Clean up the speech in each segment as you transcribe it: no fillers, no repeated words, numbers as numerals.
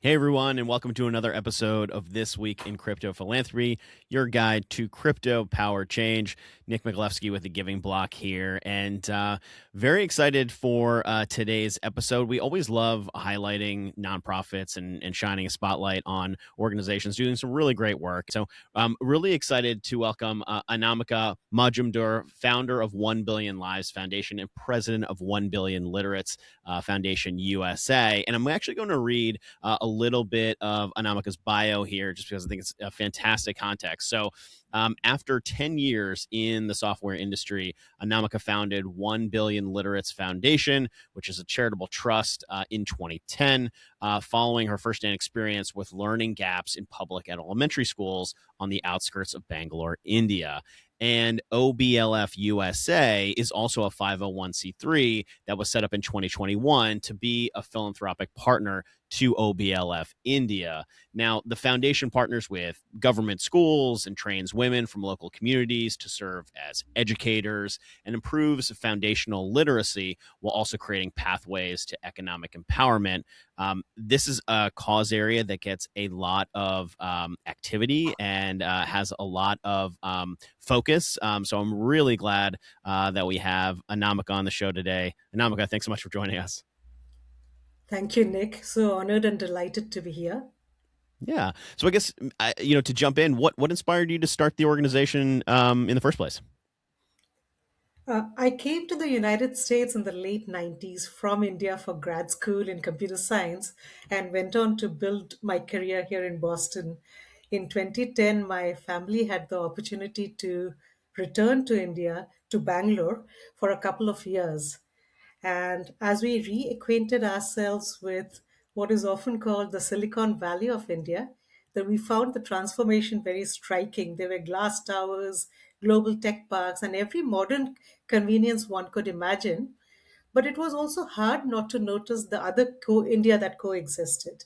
Hey everyone, and welcome to another episode of This Week in Crypto Philanthropy, your guide to crypto power change. Nick Mikhalevsky with the Giving Block here, and very excited for today's episode. We always love highlighting nonprofits and shining a spotlight on organizations doing some really great work. So I'm really excited to welcome Anamika Majumder, founder of 1 Billion Lives Foundation and president of 1 Billion Literates Foundation USA. And I'm actually going to read a little bit of Anamika's bio here, just because I think it's a fantastic context. So, after 10 years in the software industry, Anamika founded 1 Billion Literates Foundation, which is a charitable trust in 2010, following her firsthand experience with learning gaps in public and elementary schools on the outskirts of Bangalore, India. And OBLF USA is also a 501c3 that was set up in 2021 to be a philanthropic partner to OBLF India. Now, the foundation partners with government schools and trains women from local communities to serve as educators and improves foundational literacy while also creating pathways to economic empowerment. This is a cause area that gets a lot of activity and has a lot of focus. So I'm really glad that we have Anamika on the show today. Anamika, thanks so much for joining us. Thank you, Nick. So honored and delighted to be here. Yeah. So I guess to jump in, what inspired you to start the organization in the first place? I came to the United States in the late 90s from India for grad school in computer science and went on to build my career here in Boston. In 2010, my family had the opportunity to return to India, to Bangalore, for a couple of years. And as we reacquainted ourselves with what is often called the Silicon Valley of India, that we found the transformation very striking. There were glass towers, global tech parks, and every modern convenience one could imagine. But it was also hard not to notice the other India that coexisted.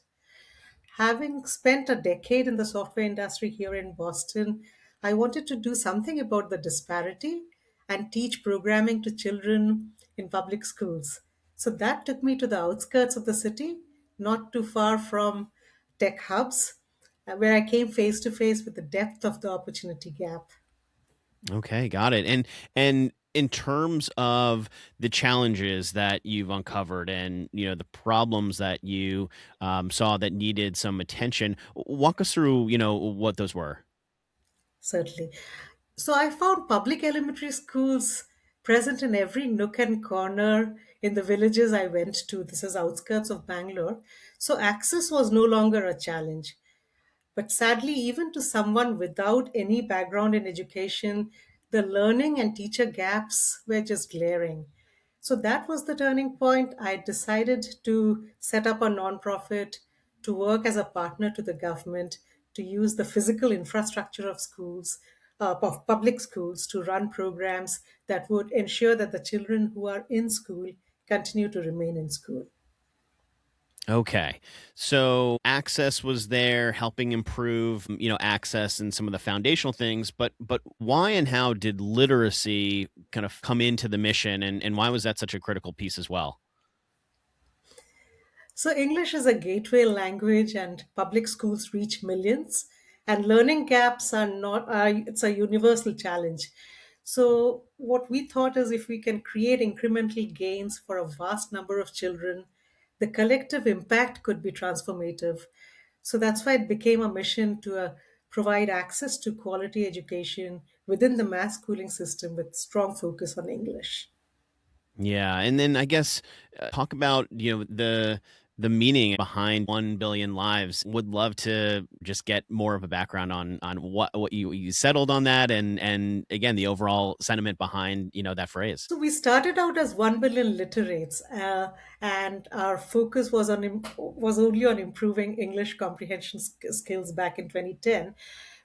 Having spent a decade in the software industry here in Boston, I wanted to do something about the disparity and teach programming to children in public schools. So that took me to the outskirts of the city, not too far from tech hubs, where I came face to face with the depth of the opportunity gap. Okay, got it. And in terms of the challenges that you've uncovered and the problems that you saw that needed some attention, walk us through what those were. Certainly. So I found public elementary schools present in every nook and corner in the villages I went to. This is outskirts of Bangalore. So access was no longer a challenge. But sadly, even to someone without any background in education, the learning and teacher gaps were just glaring. So that was the turning point. I decided to set up a nonprofit to work as a partner to the government to use the physical infrastructure of schools, of public schools, to run programs that would ensure that the children who are in school continue to remain in school. Okay. So access was there helping improve, access and some of the foundational things, but why and how did literacy kind of come into the mission and why was that such a critical piece as well? So, English is a gateway language, and public schools reach millions. And learning gaps are not, it's a universal challenge. So, what we thought is if we can create incremental gains for a vast number of children, the collective impact could be transformative. So, that's why it became a mission to provide access to quality education within the mass schooling system with strong focus on English. Yeah, and then I guess talk about the meaning behind 1 billion lives. Would love to just get more of a background on what you settled on that and again the overall sentiment behind that phrase. So we started out as 1 billion literates, and our focus was was only on improving English comprehension skills back in 2010.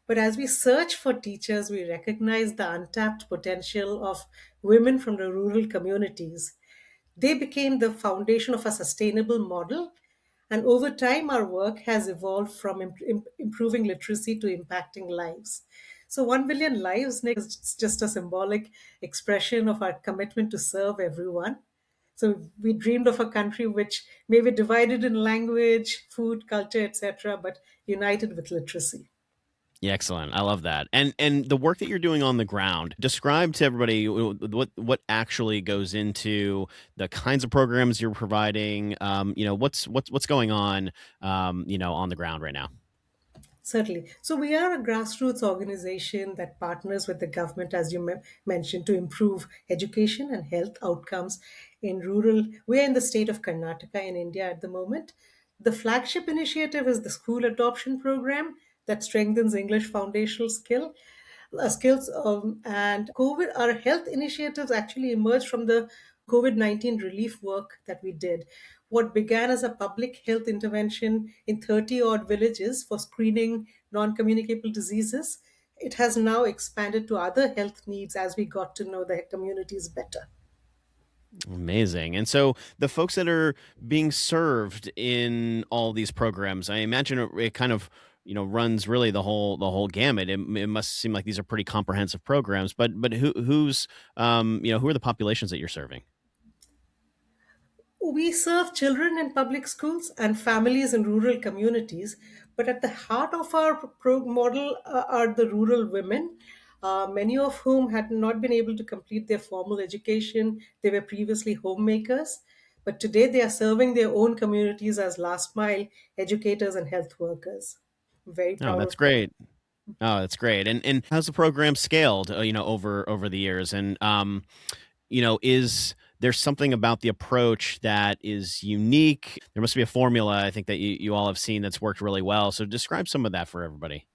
But as we searched for teachers, we recognized the untapped potential of women from the rural communities. They became the foundation of a sustainable model. And over time, our work has evolved from improving literacy to impacting lives. So, 1 billion lives, Nick, is just a symbolic expression of our commitment to serve everyone. So we dreamed of a country which may be divided in language, food, culture, etc., but united with literacy. Yeah, excellent. I love that. And the work that you're doing on the ground, describe to everybody what actually goes into the kinds of programs you're providing. What's going on, on the ground right now. Certainly. So we are a grassroots organization that partners with the government, as you mentioned, to improve education and health outcomes in rural. We are in the state of Karnataka in India at the moment. The flagship initiative is the school adoption program that strengthens English foundational skills. And COVID, our health initiatives actually emerged from the COVID-19 relief work that we did. What began as a public health intervention in 30 odd villages for screening non communicable diseases, it has now expanded to other health needs as we got to know the communities better. Amazing. And so the folks that are being served in all these programs, I imagine it kind of runs really the whole gamut. It must seem like these are pretty comprehensive programs. But who are the populations that you're serving? We serve children in public schools and families in rural communities, but at the heart of our model are the rural women, many of whom had not been able to complete their formal education. They were previously homemakers, but today they are serving their own communities as last mile educators and health workers. I'm very Oh, proud that's of them. great. Oh, that's great. And how's the program scaled? Over the years, and is there something about the approach that is unique? There must be a formula, I think, that you all have seen that's worked really well. So describe some of that for everybody.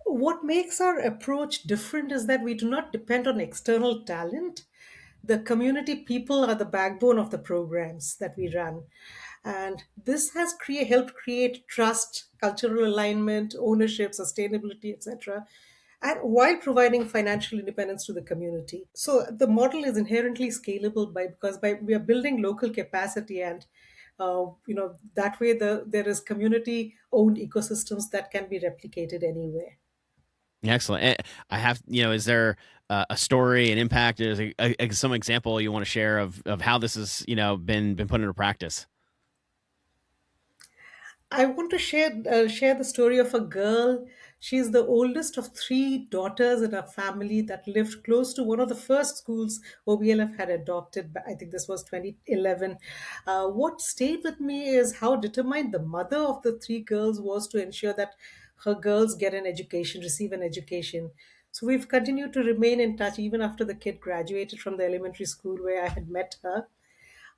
What makes our approach different is that we do not depend on external talent. The community people are the backbone of the programs that we run. And this has helped create trust, cultural alignment, ownership, sustainability, etc., and while providing financial independence to the community. So the model is inherently scalable because we are building local capacity, and that way there is community owned ecosystems that can be replicated anywhere. Excellent. I have, is there a story, an impact, is some example you want to share of how this has, been put into practice? I want to share the story of a girl. She's the oldest of three daughters in a family that lived close to one of the first schools OBLF had adopted. I think this was 2011. What stayed with me is how determined the mother of the three girls was to ensure that her girls get an education, receive an education. So we've continued to remain in touch even after the kid graduated from the elementary school where I had met her.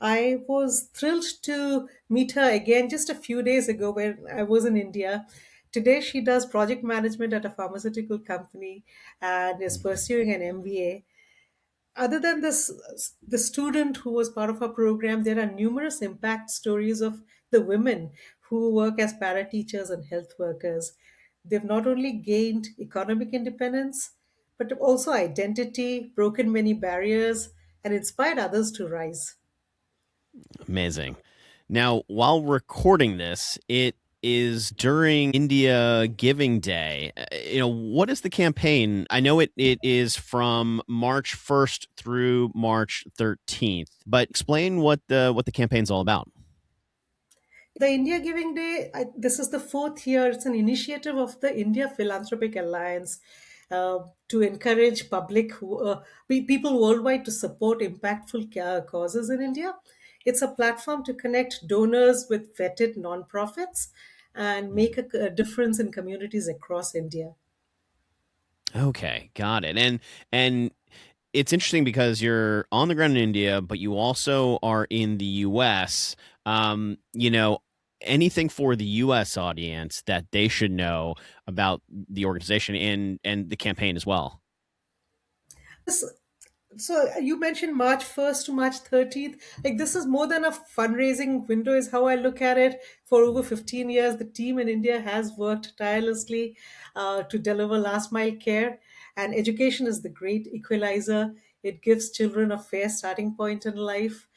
I was thrilled to meet her again just a few days ago when I was in India. Today, she does project management at a pharmaceutical company and is pursuing an MBA. Other than this, the student who was part of our program, there are numerous impact stories of the women who work as para teachers and health workers. They've not only gained economic independence, but also identity, broken many barriers, and inspired others to rise. Amazing. Now, while recording this, it is during India Giving Day. What is the campaign? I know it is from March 1st through March 13th, but explain what the campaign's all about. The India Giving Day, this is the fourth year. It's an initiative of the India Philanthropic Alliance to encourage people worldwide to support impactful causes in India. It's a platform to connect donors with vetted nonprofits and make a difference in communities across India. Okay, got it. And it's interesting because you're on the ground in India, but you also are in the US. Anything for the US audience that they should know about the organization and the campaign as well. So you mentioned March 1st to March 13th. Like this is more than a fundraising window is how I look at it. For over 15 years, the team in India has worked tirelessly to deliver last mile care. And education is the great equalizer. It gives children a fair starting point in life.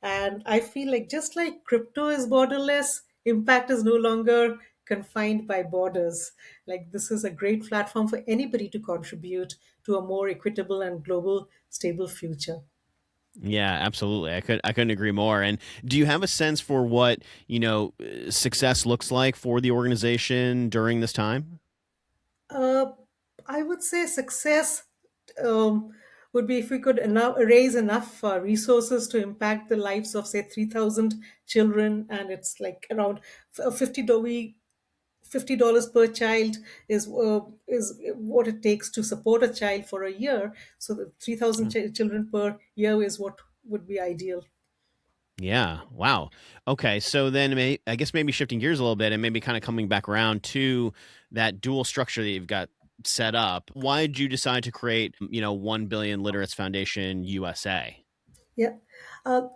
And I feel like just like crypto is borderless, impact is no longer confined by borders. Like this is a great platform for anybody to contribute to a more equitable and global stable future. Yeah, absolutely. I couldn't agree more. And do you have a sense for what, success looks like for the organization during this time? Uh, I would say success um, would be if we could raise enough resources to impact the lives of, say, 3,000 children, and it's like around 50 dollars per child is what it takes to support a child for a year. So the 3,000 children per year is what would be ideal. Yeah. Wow. Okay. So then I guess maybe shifting gears a little bit and maybe kind of coming back around to that dual structure that you've got set up. Why did you decide to create, 1 billion Literates Foundation USA? Yeah. Uh,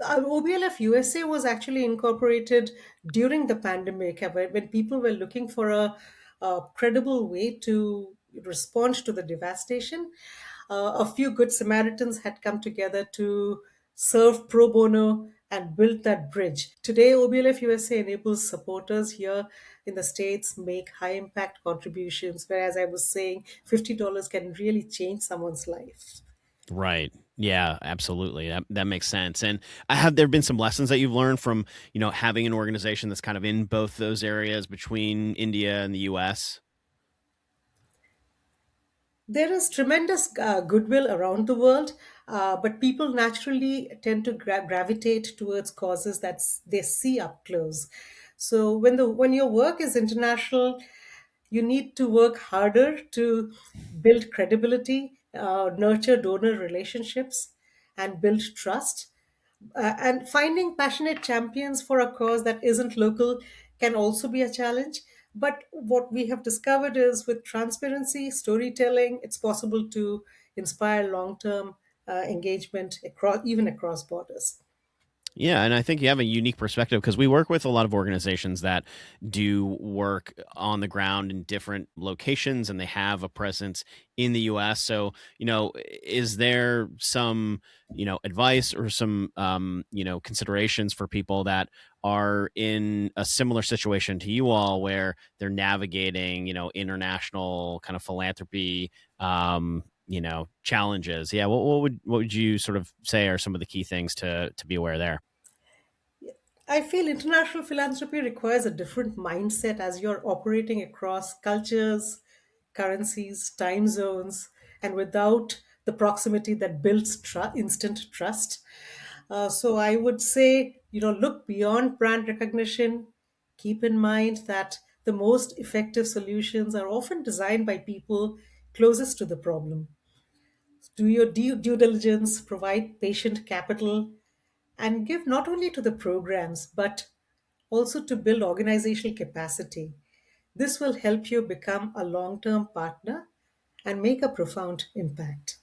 OBLF USA was actually incorporated during the pandemic when people were looking for a credible way to respond to the devastation. A few good Samaritans had come together to serve pro bono and build that bridge. Today, OBLF USA enables supporters here in the States make high impact contributions, whereas I was saying $50 can really change someone's life. Right. Yeah, absolutely. That makes sense. And have there been some lessons that you've learned from, having an organization that's kind of in both those areas between India and the US? There is tremendous goodwill around the world, but people naturally tend to gravitate towards causes that they see up close. So when your work is international, you need to work harder to build credibility, nurture donor relationships, and build trust. And finding passionate champions for a cause that isn't local can also be a challenge. But what we have discovered is with transparency, storytelling, it's possible to inspire long term engagement even across borders. Yeah, and I think you have a unique perspective because we work with a lot of organizations that do work on the ground in different locations and they have a presence in the US. So, is there some, advice or some, considerations for people that are in a similar situation to you all where they're navigating, international kind of philanthropy, challenges? Yeah, what would you sort of say are some of the key things to be aware there? I feel international philanthropy requires a different mindset as you're operating across cultures, currencies, time zones, and without the proximity that builds instant trust. So I would say, look beyond brand recognition. Keep in mind that the most effective solutions are often designed by people closest to the problem. Do your due diligence, provide patient capital, and give not only to the programs, but also to build organizational capacity. This will help you become a long term partner and make a profound impact.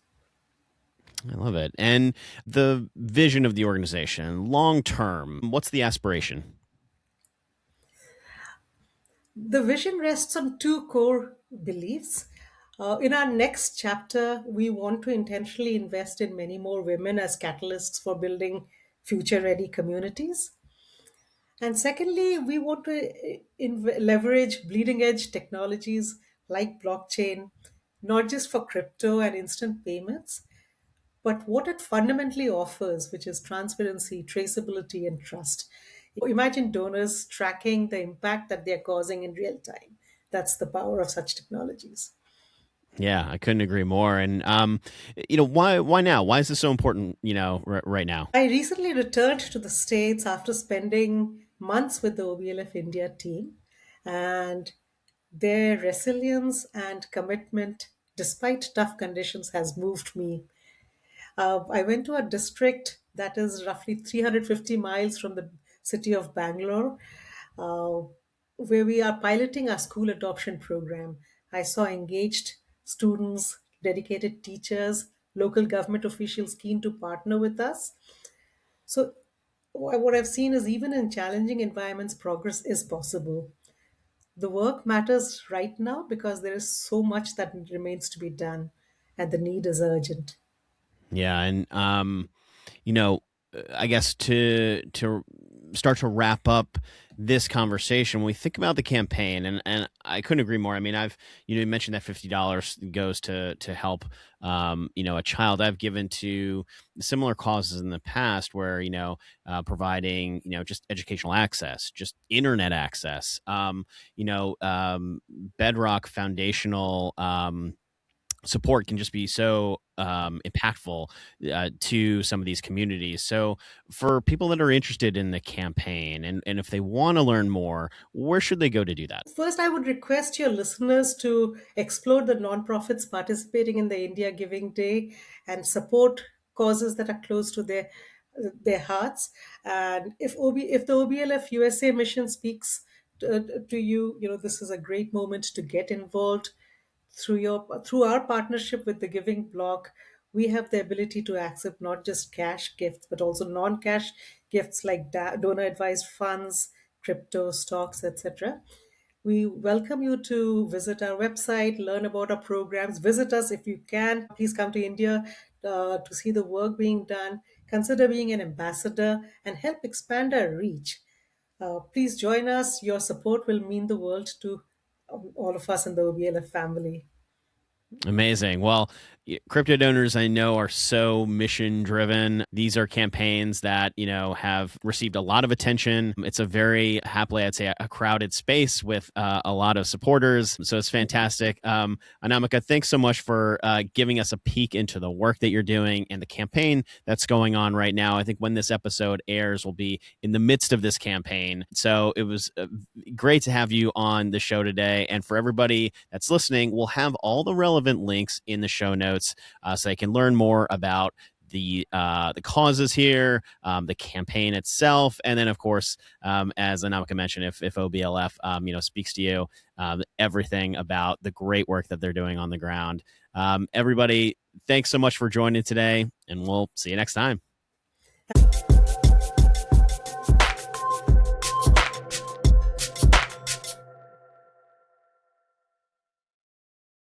I love it. And the vision of the organization, long term, what's the aspiration? The vision rests on two core beliefs. In our next chapter, we want to intentionally invest in many more women as catalysts for building future ready communities. And secondly, we want to leverage bleeding edge technologies like blockchain, not just for crypto and instant payments, but what it fundamentally offers, which is transparency, traceability, and trust. Imagine donors tracking the impact that they're causing in real time. That's the power of such technologies. Yeah, I couldn't agree more. And why now? Why is this so important? Right now. I recently returned to the States after spending months with the OBLF India team, and their resilience and commitment, despite tough conditions, has moved me. I went to a district that is roughly 350 miles from the city of Bangalore, uh, where we are piloting our school adoption program. I saw engaged students, dedicated teachers, local government officials keen to partner with us. So, what I've seen is even in challenging environments, progress is possible. The work matters right now because there is so much that remains to be done, and the need is urgent. Yeah, and you know, I guess to start to wrap up this conversation, when we think about the campaign, and I couldn't agree more. I mean, you mentioned that $50 goes to help a child. I've given to similar causes in the past where providing just educational access, just internet access, bedrock foundational support can just be so impactful to some of these communities. So, for people that are interested in the campaign and if they want to learn more, where should they go to do that? First, I would request your listeners to explore the nonprofits participating in the India Giving Day and support causes that are close to their hearts. And if the OBLF USA mission speaks to you, this is a great moment to get involved. Through our partnership with the Giving Block, we have the ability to accept not just cash gifts but also non-cash gifts like donor advised funds, crypto, stocks, etc. We welcome you to visit our website, learn about our programs, visit us if you can. Please come to India to see the work being done. Consider being an ambassador and help expand our reach. Please join us. Your support will mean the world to all of us in the OBLF family. Amazing. Well, crypto donors I know are so mission driven. These are campaigns that, have received a lot of attention. It's a very happily, I'd say, a crowded space with a lot of supporters. So it's fantastic. Anamika, thanks so much for giving us a peek into the work that you're doing and the campaign that's going on right now. I think when this episode airs, we'll be in the midst of this campaign. So it was great to have you on the show today. And for everybody that's listening, we'll have all the relevant links in the show notes so they can learn more about the causes here, the campaign itself, and then of course, as Anamika mentioned, if OBLF speaks to you, everything about the great work that they're doing on the ground. Everybody, thanks so much for joining today, and we'll see you next time.